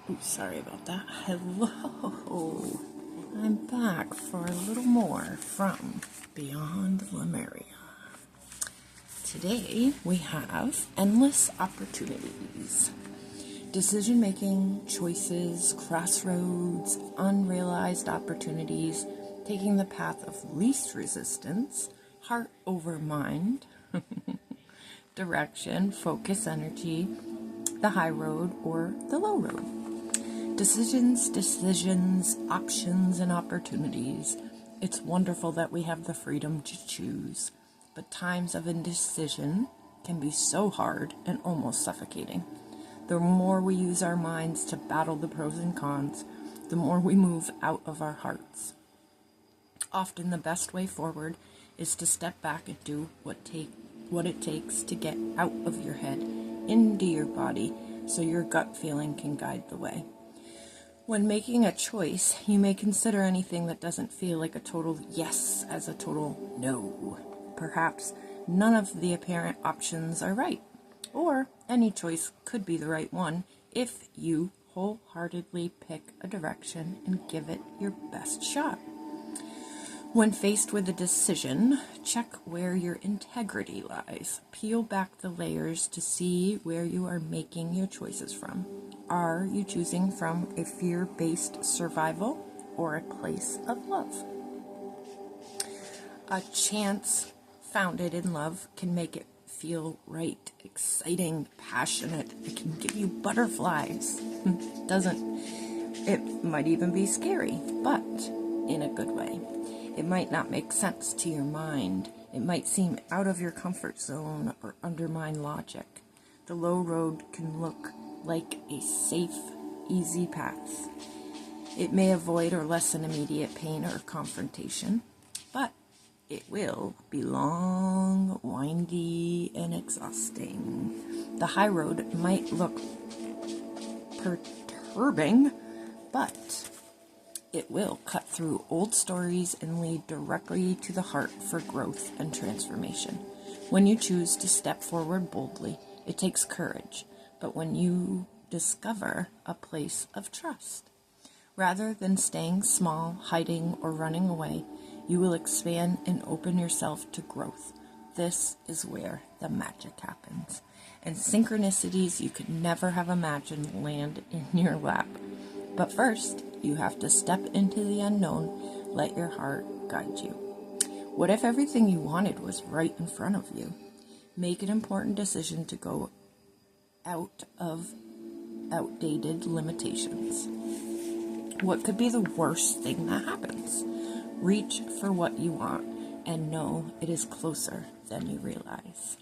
Ooh, sorry about that. Hello. I'm back for a little more from Beyond Lemuria. Today we have endless opportunities. Decision-making, choices, crossroads, unrealized opportunities, taking the path of least resistance, heart over mind, direction, focus, energy, the high road or the low road. Decisions, options, and opportunities. It's wonderful that we have the freedom to choose, but times of indecision can be so hard and almost suffocating. The more we use our minds to battle the pros and cons, the more we move out of our hearts. Often the best way forward is to step back and do what it takes to get out of your head, into your body, so your gut feeling can guide the way. When making a choice, you may consider anything that doesn't feel like a total yes as a total no. Perhaps none of the apparent options are right, or any choice could be the right one if you wholeheartedly pick a direction and give it your best shot. When faced with a decision, check where your integrity lies. Peel back the layers to see where you are making your choices from. Are you choosing from a fear-based survival or a place of love? A chance founded in love can make it feel right, exciting, passionate. It can give you butterflies. It might even be scary, but in a good way. It might not make sense to your mind. It might seem out of your comfort zone or undermine logic. The low road can look like a safe, easy path. It may avoid or lessen immediate pain or confrontation, but it will be long, windy, and exhausting. The high road might look perturbing, but it will cut through old stories and lead directly to the heart for growth and transformation. When you choose to step forward boldly, it takes courage, but when you discover a place of trust, rather than staying small, hiding, or running away, you will expand and open yourself to growth. This is where the magic happens, and synchronicities you could never have imagined land in your lap. But first, you have to step into the unknown, let your heart guide you. What if everything you wanted was right in front of you? Make an important decision to go out of outdated limitations. What could be the worst thing that happens? Reach for what you want and know it is closer than you realize.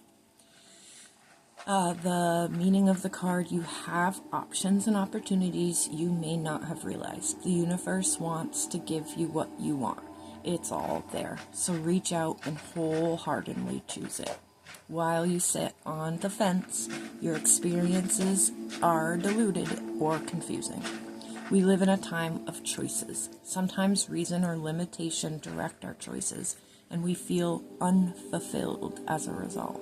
The meaning of the card, you have options and opportunities you may not have realized. The universe wants to give you what you want. It's all there. So reach out and wholeheartedly choose it. While you sit on the fence, your experiences are diluted or confusing. We live in a time of choices. Sometimes reason or limitation direct our choices, and we feel unfulfilled as a result.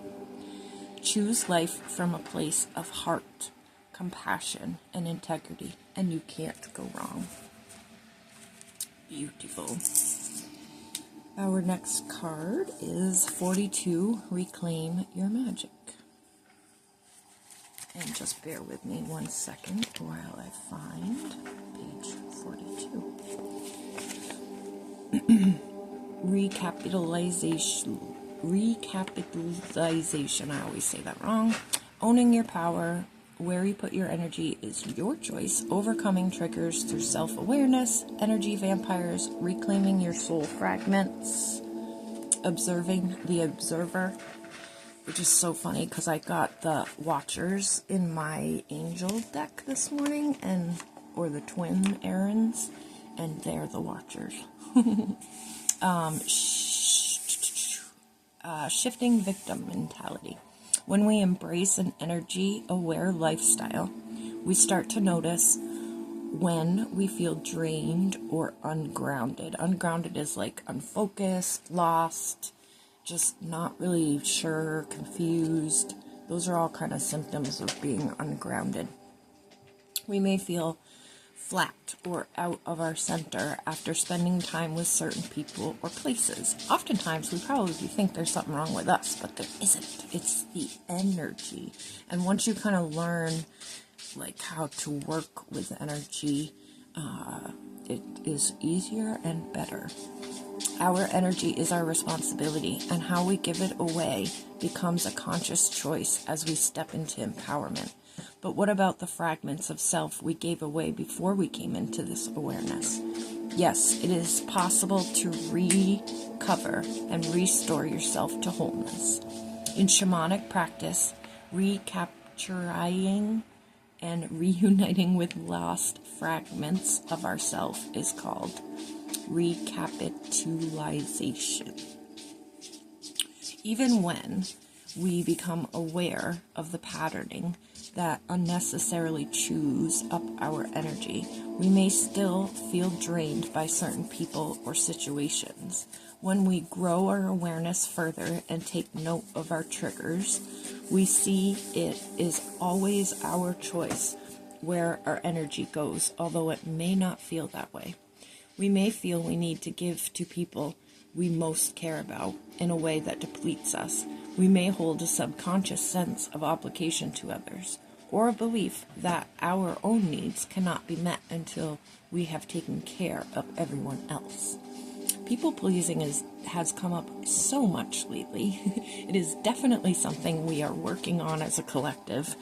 Choose life from a place of heart, compassion, and integrity, and you can't go wrong. Beautiful. Our next card is 42, Reclaim Your Magic. And just bear with me 1 second while I find page 42. Recapitalization, I always say that wrong. Owning your power, where you put your energy is your choice. Overcoming triggers through self-awareness, energy vampires, reclaiming your soul fragments, observing the observer, which is so funny because I got the Watchers in my angel deck this morning, or the twin errands, and they're the Watchers. Shifting victim mentality. When we embrace an energy-aware lifestyle, we start to notice when we feel drained or ungrounded. Ungrounded is like unfocused, lost, just not really sure, confused. Those are all kind of symptoms of being ungrounded. We may feel flat or out of our center after spending time with certain people or places. Oftentimes we probably think there's something wrong with us, but there isn't. It's the energy. And once you kind of learn like how to work with energy, it is easier and better. Our energy is our responsibility, and how we give it away becomes a conscious choice as we step into empowerment. But what about the fragments of self we gave away before we came into this awareness? Yes, it is possible to recover and restore yourself to wholeness. In shamanic practice, recapturing and reuniting with lost fragments of ourself is called recapitulation. Even when we become aware of the patterning that unnecessarily chews up our energy, we may still feel drained by certain people or situations. When we grow our awareness further and take note of our triggers, we see it is always our choice where our energy goes, although it may not feel that way. We may feel we need to give to people we most care about in a way that depletes us. We may hold a subconscious sense of obligation to others, or a belief that our own needs cannot be met until we have taken care of everyone else. People-pleasing has come up so much lately. It is definitely something we are working on as a collective,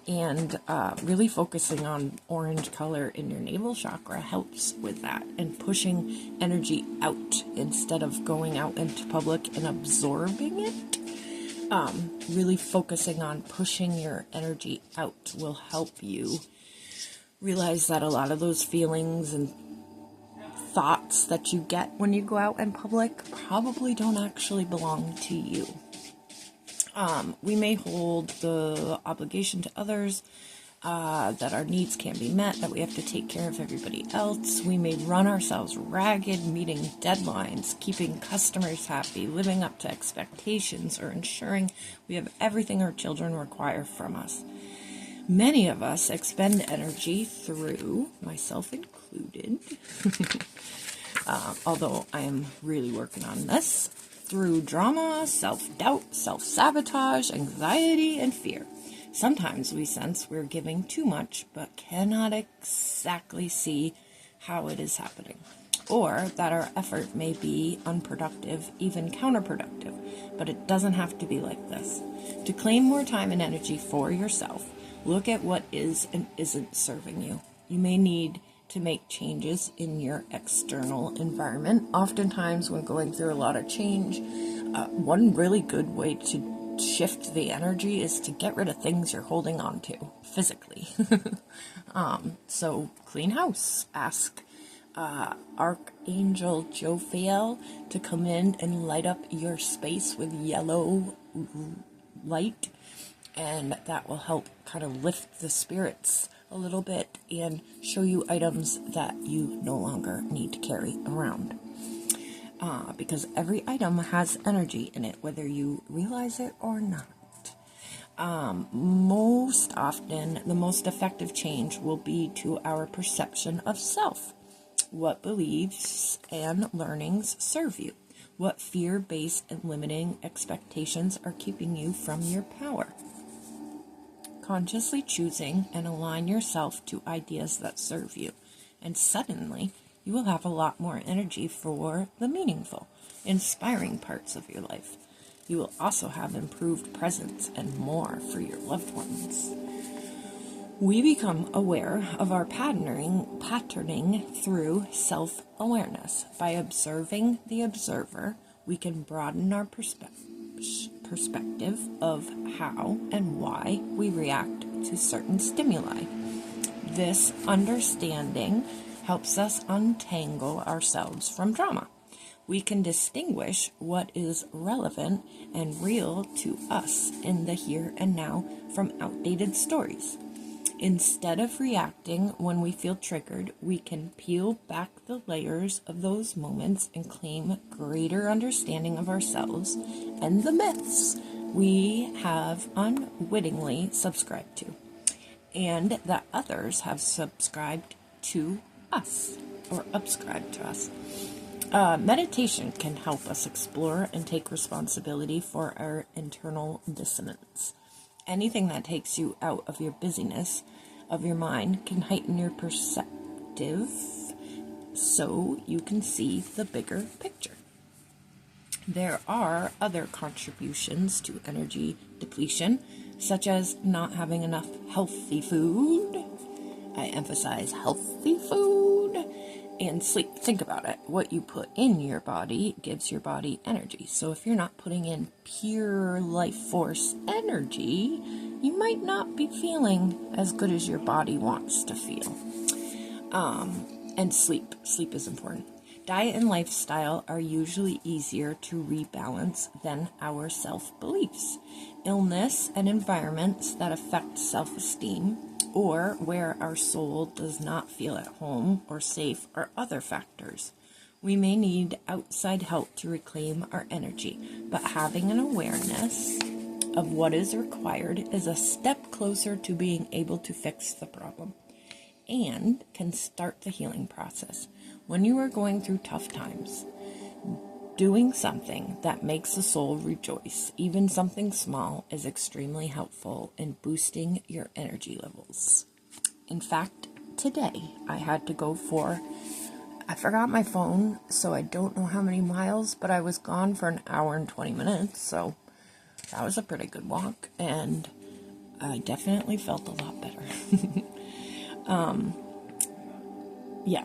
and really focusing on orange color in your navel chakra helps with that, and pushing energy out instead of going out into public and absorbing it. Really focusing on pushing your energy out will help you realize that a lot of those feelings and thoughts that you get when you go out in public probably don't actually belong to you. We may hold the obligation to others that our needs can't be met, that we have to take care of everybody else. We may run ourselves ragged, meeting deadlines, keeping customers happy, living up to expectations, or ensuring we have everything our children require from us. Many of us expend energy through, myself included, although I am really working on this, through drama, self-doubt, self-sabotage, anxiety, and fear. Sometimes we sense we're giving too much, but cannot exactly see how it is happening, or that our effort may be unproductive, even counterproductive, but it doesn't have to be like this. To claim more time and energy for yourself, look at what is and isn't serving you. You may need to make changes in your external environment. Oftentimes when going through a lot of change, one really good way to shift the energy is to get rid of things you're holding on to physically. So clean house. Ask Archangel Jophiel to come in and light up your space with yellow light, and that will help kind of lift the spirits a little bit and show you items that you no longer need to carry around. Because every item has energy in it, whether you realize it or not. Most often, the most effective change will be to our perception of self. What beliefs and learnings serve you? What fear-based and limiting expectations are keeping you from your power? Consciously choosing and align yourself to ideas that serve you, and suddenly you will have a lot more energy for the meaningful, inspiring parts of your life. You will also have improved presence and more for your loved ones. We become aware of our patterning through self-awareness. By observing the observer, we can broaden our perspective of how and why we react to certain stimuli. This understanding helps us untangle ourselves from drama. We can distinguish what is relevant and real to us in the here and now from outdated stories. Instead of reacting when we feel triggered, we can peel back the layers of those moments and claim greater understanding of ourselves and the myths we have unwittingly subscribed to, and that others have subscribed to us or subscribe to us. Meditation can help us explore and take responsibility for our internal dissonance. Anything that takes you out of your busyness of your mind can heighten your perspective so you can see the bigger picture. There are other contributions to energy depletion, such as not having enough healthy food. I emphasize healthy food. And sleep. Think about it. What you put in your body gives your body energy. So if you're not putting in pure life force energy, you might not be feeling as good as your body wants to feel. And sleep. Sleep is important. Diet and lifestyle are usually easier to rebalance than our self-beliefs. Illness and environments that affect self-esteem or where our soul does not feel at home or safe are other factors. We may need outside help to reclaim our energy, but having an awareness of what is required is a step closer to being able to fix the problem and can start the healing process. When you are going through tough times, doing something that makes the soul rejoice, even something small, is extremely helpful in boosting your energy levels. In fact, today I had to go I forgot my phone, so I don't know how many miles, but I was gone for an hour and 20 minutes, so that was a pretty good walk, and I definitely felt a lot better.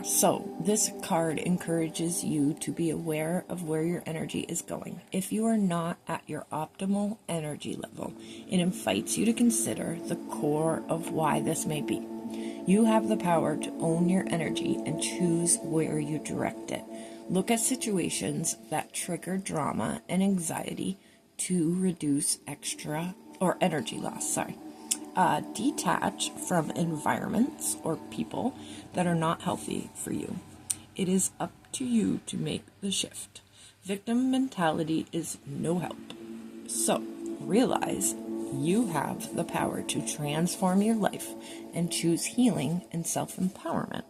So this card encourages you to be aware of where your energy is going. If you are not at your optimal energy level, it invites you to consider the core of why this may be. You have the power to own your energy and choose where you direct it. Look at situations that trigger drama and anxiety to reduce energy loss. Detach from environments or people that are not healthy for you. It is up to you to make the shift. Victim mentality is no help. So realize you have the power to transform your life and choose healing and self-empowerment.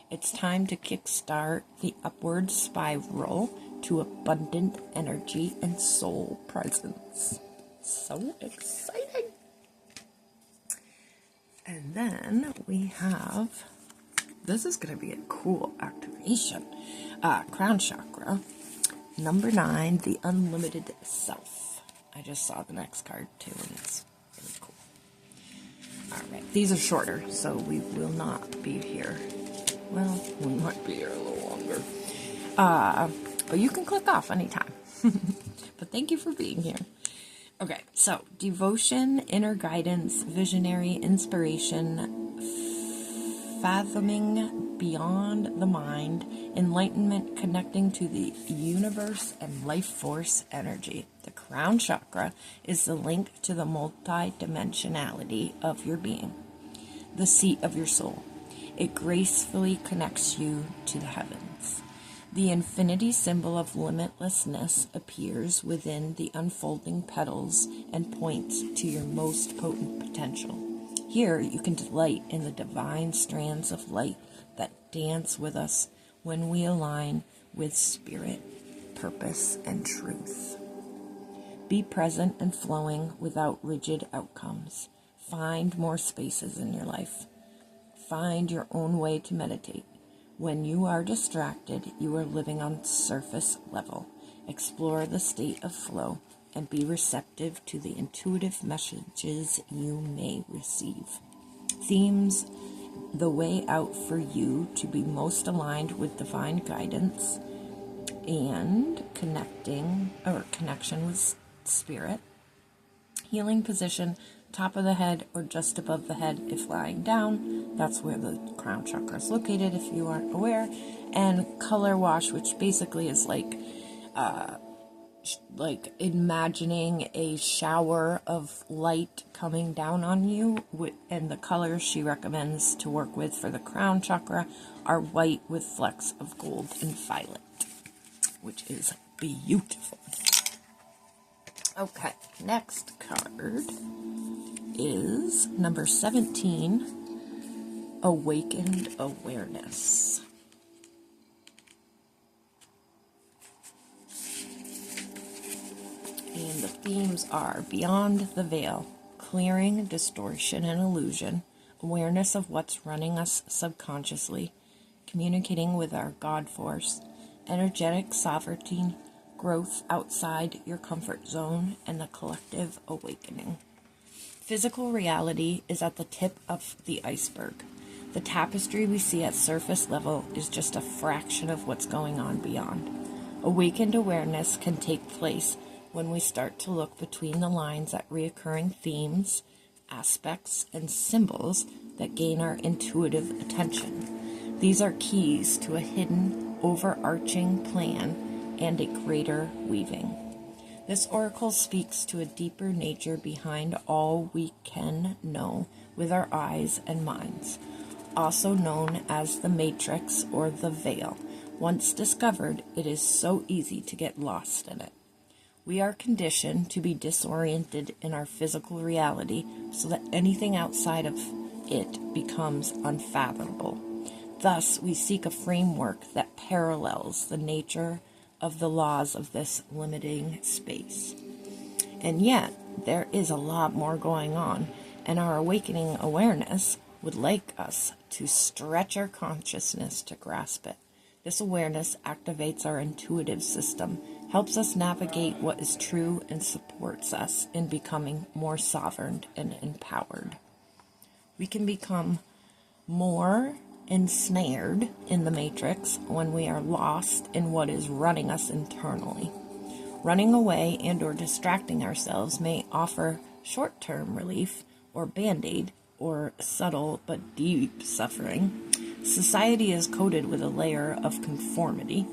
It's time to kickstart the upward spiral to abundant energy and soul presence. So exciting! And then we have, this is going to be a cool activation, crown chakra, number 9, the unlimited self. I just saw the next card too, and it's really cool. All right, these are shorter, so we will not be here. Well, we might be here a little longer. But you can click off anytime. But thank you for being here. Okay, so devotion, inner guidance, visionary, inspiration, fathoming beyond the mind, enlightenment, connecting to the universe and life force energy. The crown chakra is the link to the multi-dimensionality of your being, the seat of your soul. It gracefully connects you to the heavens. The infinity symbol of limitlessness appears within the unfolding petals and points to your most potent potential. Here you can delight in the divine strands of light that dance with us when we align with spirit, purpose, and truth. Be present and flowing without rigid outcomes. Find more spaces in your life. Find your own way to meditate. When you are distracted, you are living on surface level. Explore the state of flow and be receptive to the intuitive messages you may receive. Themes: the way out for you to be most aligned with divine guidance and connection with spirit. Healing position: top of the head or just above the head if lying down. That's where the crown chakra is located if you aren't aware. And color wash, which basically is like imagining a shower of light coming down on you, and the colors she recommends to work with for the crown chakra are white with flecks of gold and violet, which is beautiful. Okay, next card is number 17. Awakened awareness. And the themes are Beyond the Veil, clearing distortion and illusion, awareness of what's running us subconsciously, communicating with our God force, energetic sovereignty, growth outside your comfort zone, and the collective awakening. Physical reality is at the tip of the iceberg. The tapestry we see at surface level is just a fraction of what's going on beyond. Awakened awareness can take place when we start to look between the lines at reoccurring themes, aspects, and symbols that gain our intuitive attention. These are keys to a hidden, overarching plan and a greater weaving. This oracle speaks to a deeper nature behind all we can know with our eyes and minds, also known as the matrix or the veil. Once discovered, it is so easy to get lost in it. We are conditioned to be disoriented in our physical reality so that anything outside of it becomes unfathomable. Thus, we seek a framework that parallels the nature of the laws of this limiting space. And yet, there is a lot more going on, and our awakening awareness would like us to stretch our consciousness to grasp it. This awareness activates our intuitive system, helps us navigate what is true, and supports us in becoming more sovereign and empowered. We can become more ensnared in the matrix when we are lost in what is running us internally. Running away and or distracting ourselves may offer short-term relief or band-aid or subtle but deep suffering. Society is coated with a layer of conformity.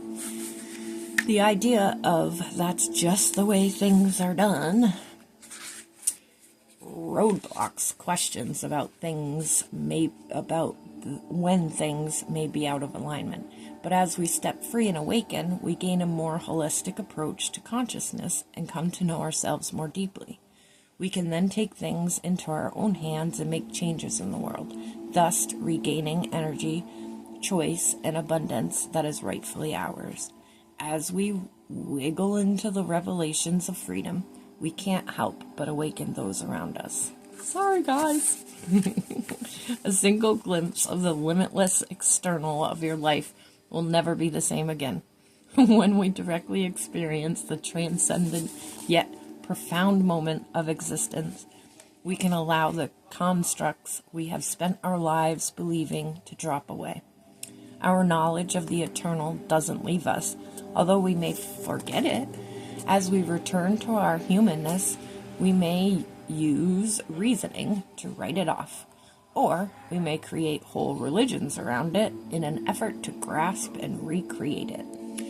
The idea of that's just the way things are done roadblocks questions about when things may be out of alignment. But as we step free and awaken, we gain a more holistic approach to consciousness and come to know ourselves more deeply. We can then take things into our own hands and make changes in the world, thus regaining energy, choice, and abundance that is rightfully ours. As we wiggle into the revelations of freedom, we can't help but awaken those around us. Sorry, guys. A single glimpse of the limitless external of your life will never be the same again. When we directly experience the transcendent yet profound moment of existence, we can allow the constructs we have spent our lives believing to drop away. Our knowledge of the eternal doesn't leave us, although we may forget it. As we return to our humanness, we may use reasoning to write it off, or we may create whole religions around it in an effort to grasp and recreate it.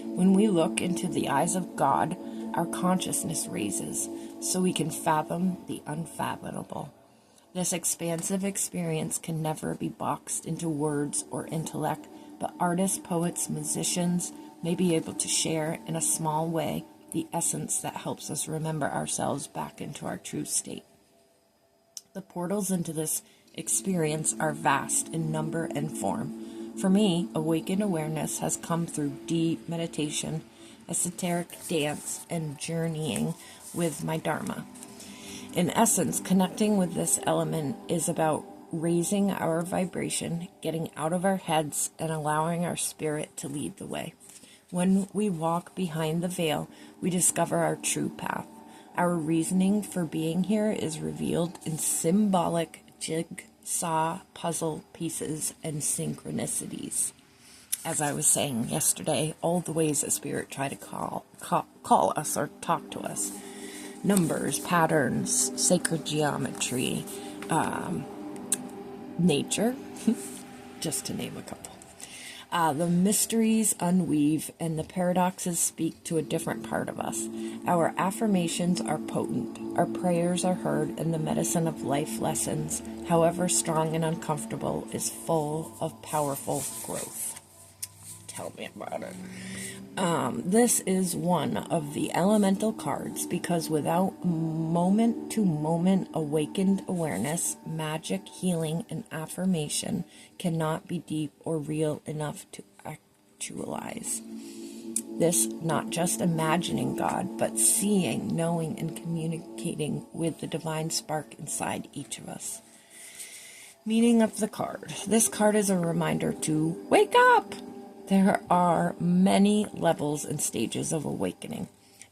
When we look into the eyes of God, our consciousness raises, so we can fathom the unfathomable. This expansive experience can never be boxed into words or intellect, but artists, poets, musicians may be able to share in a small way the essence that helps us remember ourselves back into our true state. The portals into this experience are vast in number and form. For me, awakened awareness has come through deep meditation, esoteric dance, and journeying with my Dharma. In essence, connecting with this element is about raising our vibration, getting out of our heads, and allowing our spirit to lead the way. When we walk behind the veil, we discover our true path. Our reasoning for being here is revealed in symbolic jigsaw puzzle pieces and synchronicities. As I was saying yesterday, all the ways that spirit try to call us or talk to us. Numbers, patterns, sacred geometry, nature, just to name a couple. The mysteries unweave and the paradoxes speak to a different part of us. Our affirmations are potent, our prayers are heard, and the medicine of life lessons, however strong and uncomfortable, is full of powerful growth. Tell me about it. This is one of the elemental cards because without moment-to-moment awakened awareness, magic, healing, and affirmation cannot be deep or real enough to actualize. This not just imagining God, but seeing, knowing, and communicating with the divine spark inside each of us. Meaning of the card. This card is a reminder to wake up! There are many levels and stages of awakening.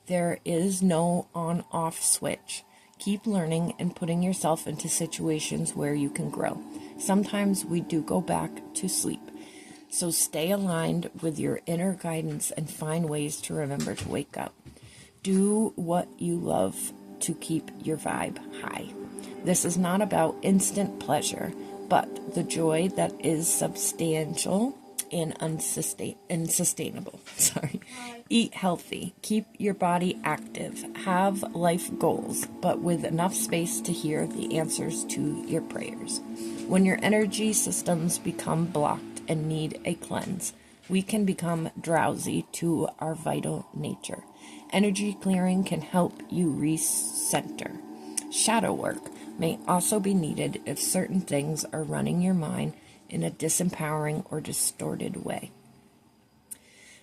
There is no on-off switch. Keep learning and putting yourself into situations where you can grow. Sometimes we do go back to sleep. So stay aligned with your inner guidance and find ways to remember to wake up. Do what you love to keep your vibe high. This is not about instant pleasure, but the joy that is substantial and unsustainable. Eat healthy. Keep your body active. Have life goals, but with enough space to hear the answers to your prayers. When your energy systems become blocked and need a cleanse, we can become drowsy to our vital nature. Energy clearing can help you recenter. Shadow work may also be needed if certain things are running your mind in a disempowering or distorted way.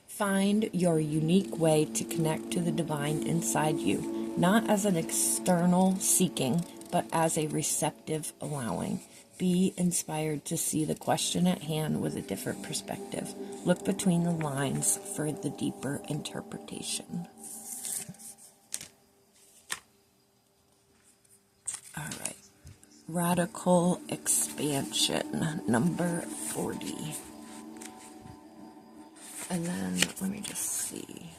Find your unique way to connect to the divine inside you, not as an external seeking, but as a receptive allowing. Be inspired to see the question at hand with a different perspective. Look between the lines for the deeper interpretation. All right. Radical expansion, number 40. And then, let me just see.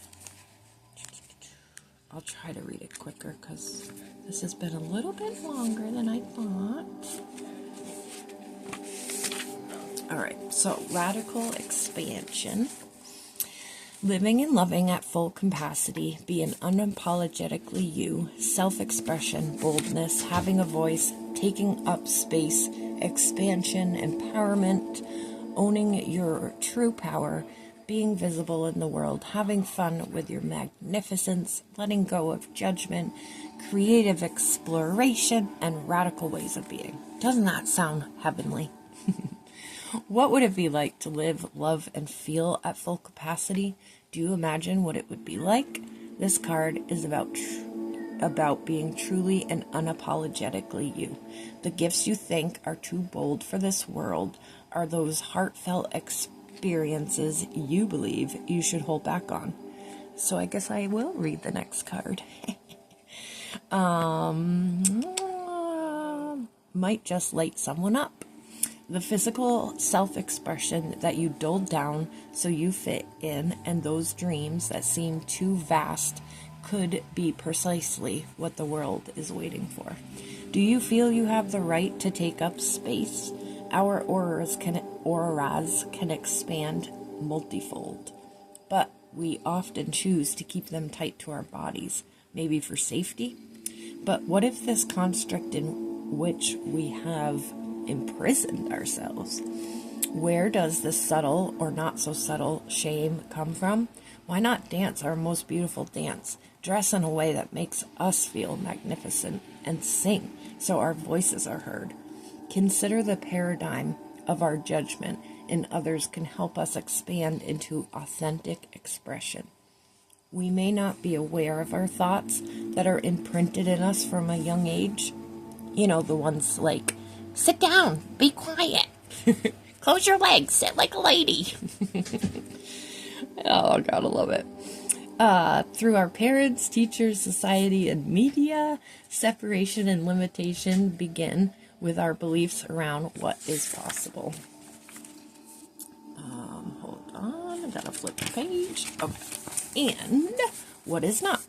I'll try to read it quicker because this has been a little bit longer than I thought. All right, so radical expansion. Living and loving at full capacity, being unapologetically you, self-expression, boldness, having a voice, taking up space, expansion, empowerment, owning your true power, being visible in the world, having fun with your magnificence, letting go of judgment, creative exploration, and radical ways of being. Doesn't that sound heavenly? What would it be like to live, love, and feel at full capacity? Do you imagine what it would be like? This card is about being truly and unapologetically you. The gifts you think are too bold for this world are those heartfelt experiences you believe you should hold back on. So I guess I will read the next card. Might just light someone up. The physical self-expression that you dulled down so you fit in, and those dreams that seem too vast could be precisely what the world is waiting for. Do you feel you have the right to take up space? Our auras can expand multifold, but we often choose to keep them tight to our bodies, maybe for safety. But what if this construct in which we have imprisoned ourselves? Where does this subtle or not so subtle shame come from? Why not dance our most beautiful dance, dress in a way that makes us feel magnificent, and sing so our voices are heard? Consider the paradigm of our judgment in others can help us expand into authentic expression. We may not be aware of our thoughts that are imprinted in us from a young age. You know, the ones like, sit down, be quiet, close your legs, sit like a lady. Oh, gotta love it. Through our parents, teachers, society, and media, separation and limitation begin with our beliefs around what is possible. Hold on, I gotta flip the page. Okay. And what is not.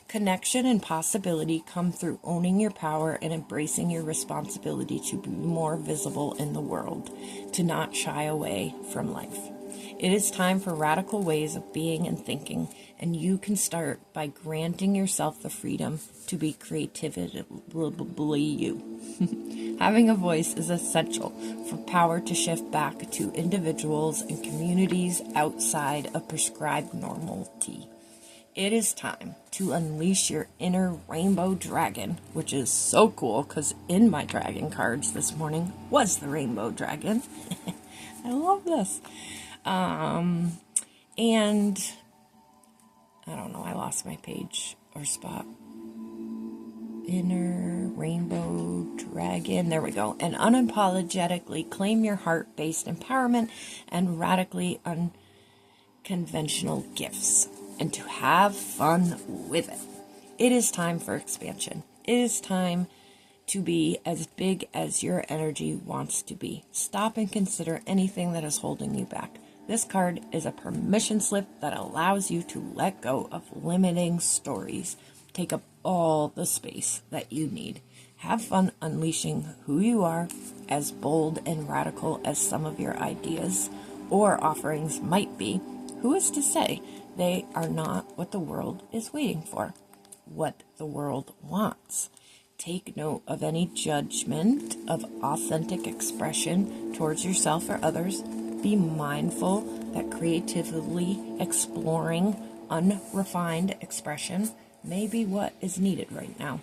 Connection and possibility come through owning your power and embracing your responsibility to be more visible in the world, to not shy away from life. It is time for radical ways of being and thinking. And you can start by granting yourself the freedom to be creatively you. Having a voice is essential for power to shift back to individuals and communities outside of prescribed normality. It is time to unleash your inner rainbow dragon, which is so cool because in my dragon cards this morning was the rainbow dragon. I love this. And I don't know, I lost my page or spot. Inner rainbow dragon. There we go. And unapologetically claim your heart-based empowerment and radically unconventional gifts, and to have fun with it. It is time for expansion. It is time to be as big as your energy wants to be. Stop and consider anything that is holding you back. This card is a permission slip that allows you to let go of limiting stories. Take up all the space that you need. Have fun unleashing who you are, as bold and radical as some of your ideas or offerings might be. Who is to say they are not what the world is waiting for, what the world wants? Take note of any judgment of authentic expression towards yourself or others. Be mindful that creatively exploring unrefined expression may be what is needed right now.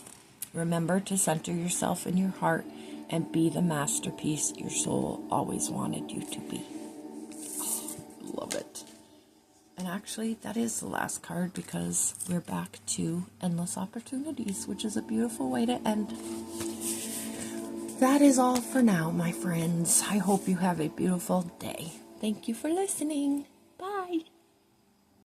Remember to center yourself in your heart and be the masterpiece your soul always wanted you to be. Oh, love it. And actually, that is the last card because we're back to endless opportunities, which is a beautiful way to end. That is all for now, my friends. I hope you have a beautiful day. Thank you for listening.